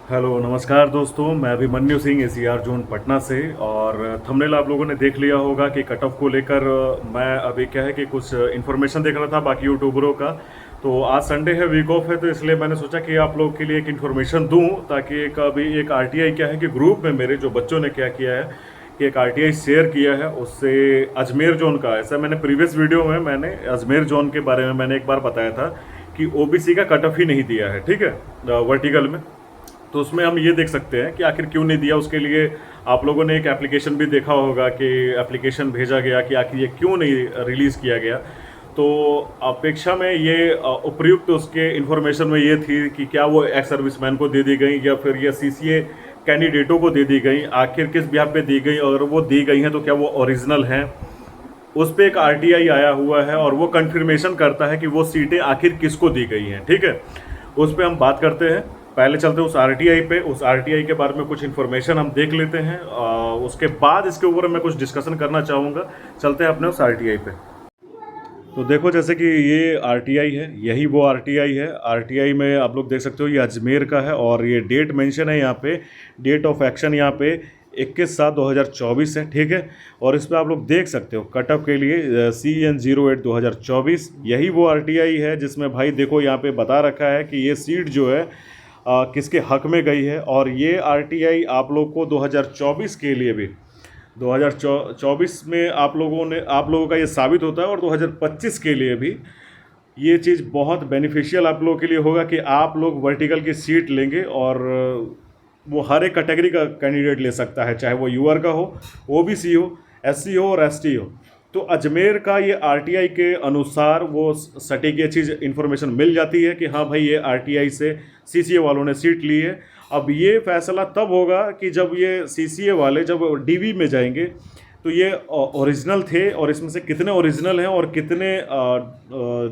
Hello नमस्कार दोस्तों, मैं अभिमन्यु सिंह एसीआर जोन पटना से। और थंबनेल आप लोगों ने देख लिया होगा कि कट ऑफ को लेकर मैं अभी क्या है कि कुछ इन्फॉर्मेशन देख रहा था बाकी यूट्यूबरों का। तो आज संडे है, वीक ऑफ है, तो इसलिए मैंने सोचा कि आप लोग के लिए एक इन्फॉर्मेशन दूं, ताकि एक अभी एक आरटीआई क्या है कि ग्रुप में मेरे जो बच्चों ने क्या किया है कि एक आरटीआई शेयर किया है, उससे अजमेर जोन का। ऐसा मैंने प्रीवियस वीडियो में मैंने अजमेर जोन के बारे में मैंने एक बार बताया था कि ओबीसी का कट ऑफ ही नहीं दिया है, ठीक है, वर्टिकल में। तो उसमें हम ये देख सकते हैं कि आखिर क्यों नहीं दिया। उसके लिए आप लोगों ने एक एप्लीकेशन भी देखा होगा कि एप्लीकेशन भेजा गया कि आखिर ये क्यों नहीं रिलीज़ किया गया। तो अपेक्षा में ये उपयुक्त उसके इन्फॉर्मेशन में ये थी कि क्या वो एक्स सर्विसमैन को दे दी गई या फिर ये सीसीए कैंडिडेटों को दे दी गई, आखिर किस बिहाफ पे दी गई, और वो दी गई हैं तो क्या वो ओरिजिनल हैं। उस पर एक आरटीआई आया हुआ है और वो कंफर्मेशन करता है कि वो सीटें आखिर किसको दी गई हैं, ठीक है। उस पर हम बात करते हैं। पहले चलते हैं उस आरटीआई पे। उस आरटीआई के बारे में कुछ इन्फॉर्मेशन हम देख लेते हैं, उसके बाद इसके ऊपर मैं कुछ डिस्कशन करना चाहूँगा। चलते हैं अपने उस आरटीआई पे। तो देखो, जैसे कि ये आरटीआई है, यही वो आरटीआई है। आरटीआई में आप लोग देख सकते हो ये अजमेर का है और ये डेट मेंशन है यहाँ पे। डेट ऑफ एक्शन यहाँ पे 21/7/2024 है, ठीक है। और इस पर आप लोग देख सकते हो कट ऑफ के लिए CN08/2024। यही वो आरटीआई है जिसमें भाई देखो यहाँ पे बता रखा है कि ये सीट जो है किसके हक में गई है। और ये आरटीआई आप लोग को 2024 के लिए भी, 2024 में आप लोगों का ये साबित होता है, और 2025 के लिए भी ये चीज़ बहुत बेनिफिशियल आप लोगों के लिए होगा कि आप लोग वर्टिकल की सीट लेंगे। और वो हर एक कैटेगरी का कैंडिडेट ले सकता है, चाहे वो यूआर का हो, ओबीसी हो, एससी हो और एसटी हो। तो अजमेर का ये आरटीआई के अनुसार वो सटीक ये चीज़ इन्फॉर्मेशन मिल जाती है कि हाँ भाई ये आरटीआई से सीसीए वालों ने सीट ली है। अब ये फैसला तब होगा कि जब ये सीसीए वाले जब डीवी में जाएंगे तो ये ओरिजिनल थे, और इसमें से कितने ओरिजिनल हैं और कितने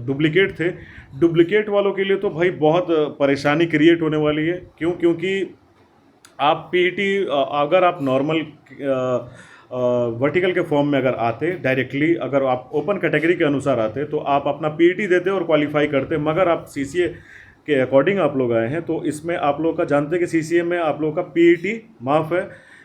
डुप्लीकेट थे। डुप्लीकेट वालों के लिए तो भाई बहुत परेशानी क्रिएट होने वाली है। क्योंकि आप पीईटी अगर आप नॉर्मल वर्टिकल के फॉर्म में अगर आते डायरेक्टली, अगर आप ओपन कैटेगरी के अनुसार आते तो आप अपना पीईटी देते और क्वालिफाई करते। मगर आप सीसीए के अकॉर्डिंग आप लोग आए हैं, तो इसमें आप लोग का जानते हैं कि सीसीए में आप लोग का पीईटी माफ़ है,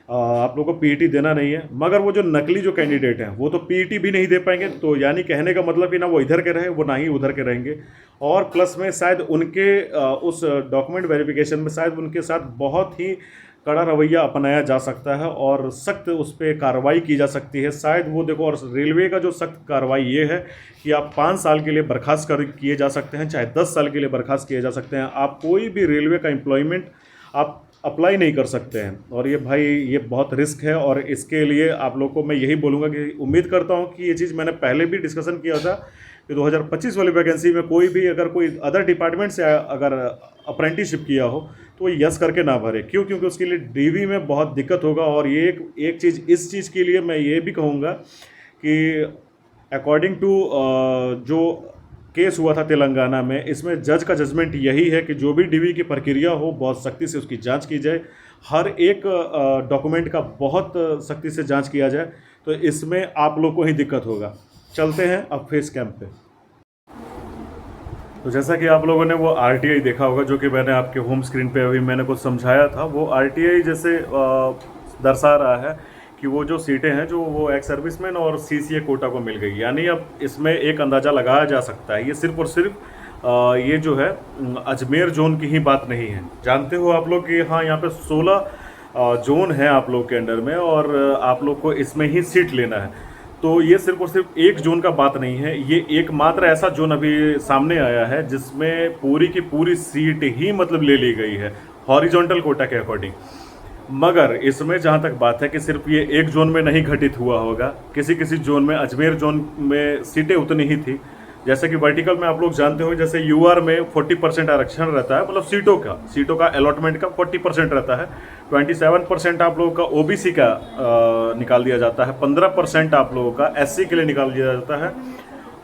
आप लोग को पीईटी देना नहीं है। मगर वो जो नकली जो कैंडिडेट हैं वो तो पीईटी भी नहीं दे पाएंगे। तो यानी कहने का मतलब कि ना वो इधर के रहे, वो ना ही उधर के रहेंगे। और प्लस में शायद उनके उस डॉक्यूमेंट वेरिफिकेशन में शायद उनके साथ बहुत ही कड़ा रवैया अपनाया जा सकता है और सख्त उस पर कार्रवाई की जा सकती है शायद वो। देखो, और रेलवे का जो सख्त कार्रवाई ये है कि आप 5 साल के लिए बर्खास्त किए जा सकते हैं, चाहे 10 साल के लिए बर्खास्त किए जा सकते हैं। आप कोई भी रेलवे का एम्प्लॉयमेंट आप अप्लाई नहीं कर सकते हैं। और ये भाई ये बहुत रिस्क है। और इसके लिए आप लोग को मैं यही बोलूँगा कि उम्मीद करता हूँ कि ये चीज़ मैंने पहले भी डिस्कशन किया था कि 2025 वाली वैकेंसी में कोई भी अगर कोई अदर डिपार्टमेंट से अगर अप्रेंटिसशिप किया हो तो वो यस करके ना भरे। क्योंकि उसके लिए डीवी में बहुत दिक्कत होगा। और ये एक चीज़, इस चीज़ के लिए मैं ये भी कहूँगा कि अकॉर्डिंग टू जो केस हुआ था तेलंगाना में, इसमें जज का जजमेंट यही है कि जो भी डीवी की प्रक्रिया हो बहुत सख्ती से उसकी जांच की जाए, हर एक डॉक्यूमेंट का बहुत सख्ती से जांच किया जाए। तो इसमें आप लोग को ही दिक्कत होगा। चलते हैं अब फेस कैंप पे। तो जैसा कि आप लोगों ने वो आरटीआई देखा होगा जो कि मैंने आपके होम स्क्रीन पे अभी मैंने कुछ समझाया था, वो आरटीआई जैसे दर्शा रहा है कि वो जो सीटें हैं जो वो एक्स सर्विसमैन और सीसीए कोटा को मिल गई। यानी अब इसमें एक अंदाज़ा लगाया जा सकता है, ये सिर्फ और सिर्फ ये जो है अजमेर जोन की ही बात नहीं है। जानते हो आप लोग कि हाँ, यहाँ पे 16 जोन है आप लोग के अंडर में, और आप लोग को इसमें ही सीट लेना है। तो ये सिर्फ और सिर्फ एक जोन का बात नहीं है, ये एकमात्र ऐसा जोन अभी सामने आया है जिसमें पूरी की पूरी सीट ही मतलब ले ली गई है हॉरिजॉन्टल कोटा के अकॉर्डिंग। मगर इसमें जहाँ तक बात है कि सिर्फ ये एक जोन में नहीं घटित हुआ होगा, किसी किसी जोन में, अजमेर जोन में सीटें उतनी ही थी। जैसे कि वर्टिकल में आप लोग जानते हो, जैसे यूआर में 40% आरक्षण रहता है, मतलब सीटों का अलॉटमेंट का 40% रहता है। 27% आप लोगों का ओबीसी का निकाल दिया जाता है, 15% आप लोगों का एससी के लिए निकाल दिया जाता है,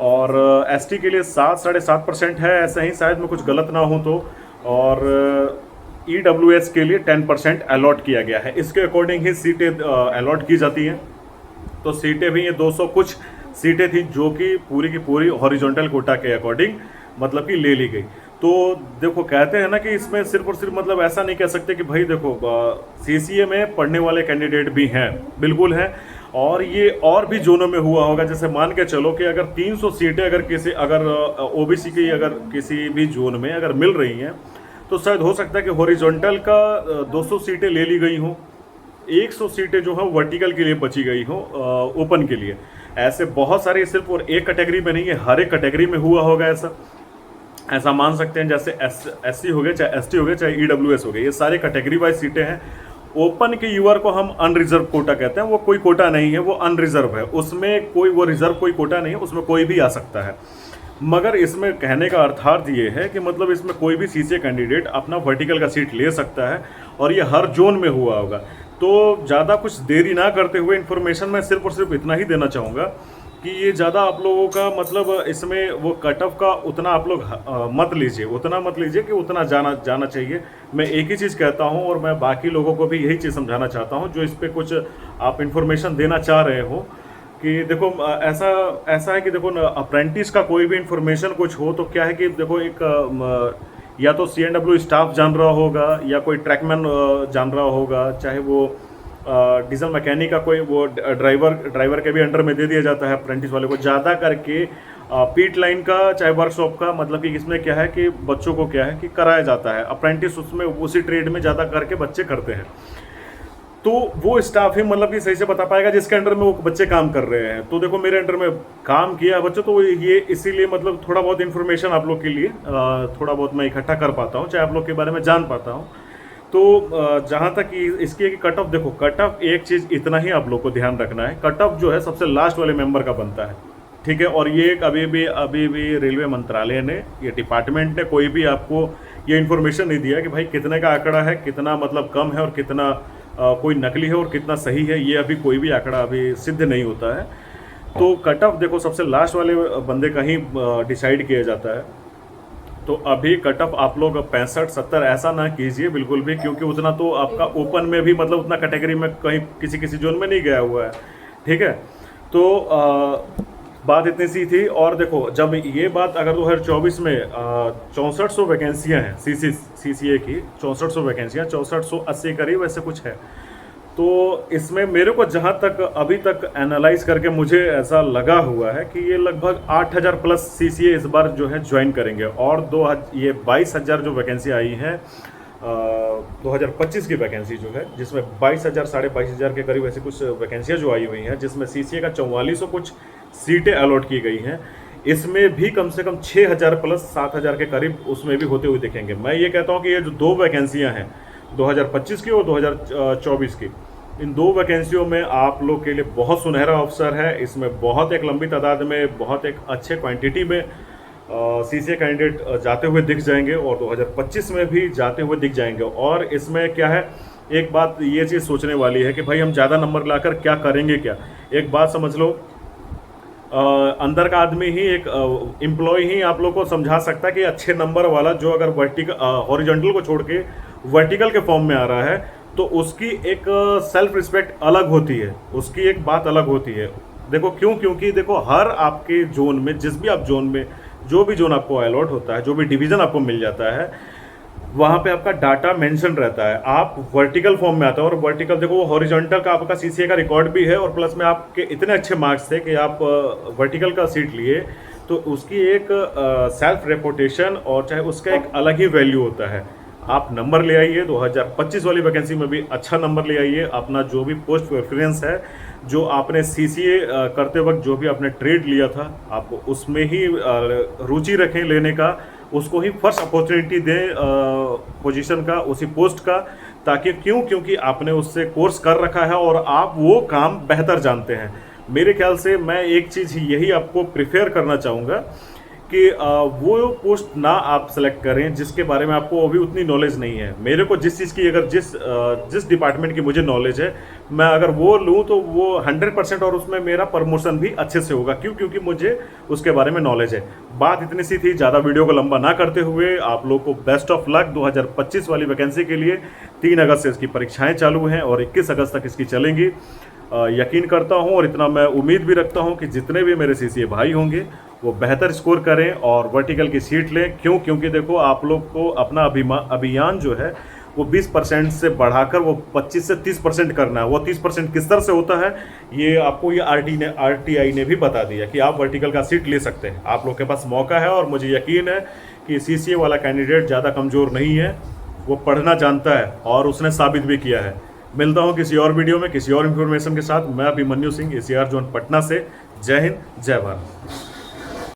और एसटी के लिए 7-7.5% है, ऐसा ही शायद मैं कुछ गलत ना हूँ तो। और ईडब्ल्यूएस के लिए 10% अलॉट किया गया है। इसके अकॉर्डिंग ही सीटें अलॉट की जाती हैं। तो सीटें भी ये 200 कुछ सीटें थी जो कि पूरी की पूरी हॉरिजॉन्टल कोटा के अकॉर्डिंग मतलब कि ले ली गई। तो देखो कहते हैं ना कि इसमें सिर्फ और सिर्फ मतलब ऐसा नहीं कह सकते कि भाई देखो सीसीए में पढ़ने वाले कैंडिडेट भी हैं, बिल्कुल हैं। और ये और भी जोनों में हुआ होगा, जैसे मान के चलो कि अगर 300 सीटें अगर किसी अगर ओबीसी की अगर किसी भी जोन में अगर मिल रही हैं, तो शायद हो सकता है कि हॉरिजॉन्टल का 200 सीटें ले ली गई हों, 100 सीटें जो है वर्टिकल के लिए बची गई हो ओपन के लिए। ऐसे बहुत सारे, सिर्फ और एक कैटेगरी में नहीं है, हर एक कैटेगरी में हुआ होगा ऐसा। ऐसा मान सकते हैं जैसे एससी हो गए, चाहे एसटी हो गए, चाहे ईडब्ल्यूएस हो गए, ये सारे कैटेगरी वाइज सीटें हैं। ओपन के यूआर को हम अनरिजर्व कोटा कहते हैं, वो कोई कोटा नहीं है, वो अनरिजर्व है, उसमें कोई वो रिजर्व कोई कोटा नहीं है, उसमें कोई भी आ सकता है। मगर इसमें कहने का अर्थार्थ ये है कि मतलब इसमें कोई भी सीसीए कैंडिडेट अपना वर्टिकल का सीट ले सकता है, और ये हर जोन में हुआ होगा। तो ज़्यादा कुछ देरी ना करते हुए इन्फॉर्मेशन मैं सिर्फ और सिर्फ इतना ही देना चाहूँगा कि ये ज़्यादा आप लोगों का मतलब इसमें वो कट ऑफ का उतना आप लोग मत लीजिए, उतना मत लीजिए कि उतना जाना चाहिए। मैं एक ही चीज़ कहता हूँ, और मैं बाकी लोगों को भी यही चीज़ समझाना चाहता हूँ जो इस पर कुछ आप इन्फॉर्मेशन देना चाह रहे हो, कि देखो ऐसा है कि देखो अप्रेंटिस का कोई भी इन्फॉर्मेशन कुछ हो तो क्या है कि देखो एक या तो CNW स्टाफ जान रहा होगा, या कोई ट्रैकमैन जान रहा होगा, चाहे वो डीजल मैकेनिक का कोई वो ड्राइवर के भी अंडर में दे दिया जाता है अप्रेंटिस वाले को। ज़्यादा करके पीट लाइन का चाहे वर्कशॉप का, मतलब कि इसमें क्या है कि बच्चों को क्या है कि कराया जाता है अप्रेंटिस, उसमें उसी ट्रेड में ज़्यादा करके बच्चे करते हैं। तो वो स्टाफ ही मतलब कि सही से बता पाएगा जिसके अंडर में वो बच्चे काम कर रहे हैं। तो देखो मेरे अंडर में काम किया है बच्चों, तो ये इसीलिए मतलब थोड़ा बहुत इन्फॉर्मेशन आप लोग के लिए थोड़ा बहुत मैं इकट्ठा कर पाता हूँ, चाहे आप लोग के बारे में जान पाता हूँ। तो जहाँ तक इसकी कट ऑफ, देखो कट ऑफ एक चीज़ इतना ही आप लोग को ध्यान रखना है, कट ऑफ जो है सबसे लास्ट वाले मेंबर का बनता है, ठीक है। और ये एक अभी भी रेलवे मंत्रालय ने, ये डिपार्टमेंट ने कोई भी आपको ये इन्फॉर्मेशन नहीं दिया कि भाई कितने का आंकड़ा है, कितना मतलब कम है और कितना कोई नकली है और कितना सही है, ये अभी कोई भी आंकड़ा अभी सिद्ध नहीं होता है। तो कट ऑफ देखो सबसे लास्ट वाले बंदे का ही डिसाइड किया जाता है। तो अभी कट ऑफ आप लोग 65-70 ऐसा ना कीजिए बिल्कुल भी, क्योंकि उतना तो आपका ओपन में भी मतलब उतना कैटेगरी में कहीं किसी जोन में नहीं गया हुआ है, ठीक है। तो बात इतनी सी थी। और देखो जब ये बात अगर 2024 में 6400 वैकेंसियाँ हैं सीसीए की, 6400 वैकेंसियाँ, 6480 करीब ऐसे कुछ है। तो इसमें मेरे को जहाँ तक अभी तक एनालाइज करके मुझे ऐसा लगा हुआ है कि ये लगभग 8000 प्लस सीसीए इस बार जो है ज्वाइन करेंगे। और ये 22,000 जो वैकेंसी आई है 2025 की वैकेंसी जो है, जिसमें 22,000 22,500 के करीब ऐसी कुछ वैकेंसियाँ जो आई हुई हैं, जिसमें सीसीए का 4400 कुछ सीटें अलॉट की गई हैं। इसमें भी कम से कम 6,000 प्लस 7,000 के करीब उसमें भी होते हुए दिखेंगे। मैं ये कहता हूँ कि ये जो दो वैकेंसियाँ हैं 2025 की और 2024 की, इन दो वैकेंसियों में आप लोग के लिए बहुत सुनहरा अवसर है। इसमें बहुत एक लंबी तादाद में, बहुत एक अच्छे क्वांटिटी में सीसीए कैंडिडेट जाते हुए दिख जाएंगे, और 2025 में भी जाते हुए दिख जाएंगे। और इसमें क्या है, एक बात ये चीज़ सोचने वाली है कि भाई हम ज़्यादा नंबर लाकर क्या करेंगे क्या। एक बात समझ लो, अंदर का आदमी ही, एक एम्प्लॉय ही आप लोग को समझा सकता है कि अच्छे नंबर वाला जो अगर हॉरिजॉन्टल को छोड़ के वर्टिकल के फॉर्म में आ रहा है, तो उसकी एक सेल्फ रिस्पेक्ट अलग होती है, उसकी एक बात अलग होती है। देखो क्यों, क्योंकि देखो हर आपके जोन में, जिस भी आप जोन में, जो भी जोन आपको अलॉट होता है, जो भी डिवीज़न आपको मिल जाता है, वहाँ पे आपका डाटा मेंशन रहता है। आप वर्टिकल फॉर्म में आता है, और वर्टिकल देखो वो हॉरिजॉन्टल का आपका सीसीए का रिकॉर्ड भी है, और प्लस में आपके इतने अच्छे मार्क्स थे कि आप वर्टिकल का सीट लिए, तो उसकी एक सेल्फ रेपुटेशन और चाहे उसका एक अलग ही वैल्यू होता है। आप नंबर ले आइए, 2025 वाली वैकेंसी में भी अच्छा नंबर ले आइए। अपना जो भी पोस्ट प्रेफरेंस है, जो आपने सीसीए करते वक्त जो भी आपने ट्रेड लिया था, आप उसमें ही रुचि रखें लेने का, उसको ही फर्स्ट अपॉर्चुनिटी दें पोजीशन का, उसी पोस्ट का। ताकि क्योंकि आपने उससे कोर्स कर रखा है और आप वो काम बेहतर जानते हैं। मेरे ख्याल से मैं एक चीज़ यही आपको प्रिफेयर करना चाहूँगा कि वो पोस्ट ना आप सेलेक्ट करें जिसके बारे में आपको अभी उतनी नॉलेज नहीं है। मेरे को जिस चीज़ की, अगर जिस डिपार्टमेंट की मुझे नॉलेज है, मैं अगर वो लूँ तो वो 100%, और उसमें मेरा प्रमोशन भी अच्छे से होगा। क्योंकि मुझे उसके बारे में नॉलेज है। बात इतनी सी थी, ज़्यादा वीडियो को लंबा ना करते हुए आप लोग को बेस्ट ऑफ लक 2025 वाली वैकेंसी के लिए। 3 अगस्त से इसकी परीक्षाएँ चालू हैं और 21 अगस्त तक इसकी चलेंगी। यकीन करता हूं और इतना मैं उम्मीद भी रखता हूं कि जितने भी मेरे सीसीए भाई होंगे वो बेहतर स्कोर करें और वर्टिकल की सीट लें। क्यों? क्योंकि देखो आप लोग को अपना अभियान जो है वो 20% से बढ़ाकर वो 25 से 30% करना है। वो 30% किस तरह से होता है ये आपको ये आरटीआई ने भी बता दिया कि आप वर्टिकल का सीट ले सकते हैं। आप लोग के पास मौका है और मुझे यकीन है कि सीसीए वाला कैंडिडेट ज़्यादा कमज़ोर नहीं है, वो पढ़ना जानता है और उसने साबित भी किया है। मिलता हूँ किसी और वीडियो में किसी और इन्फॉर्मेशन के साथ। मैं अभिमन्यु सिंह, एसीआर जोन पटना से। जय हिंद, जय भारत।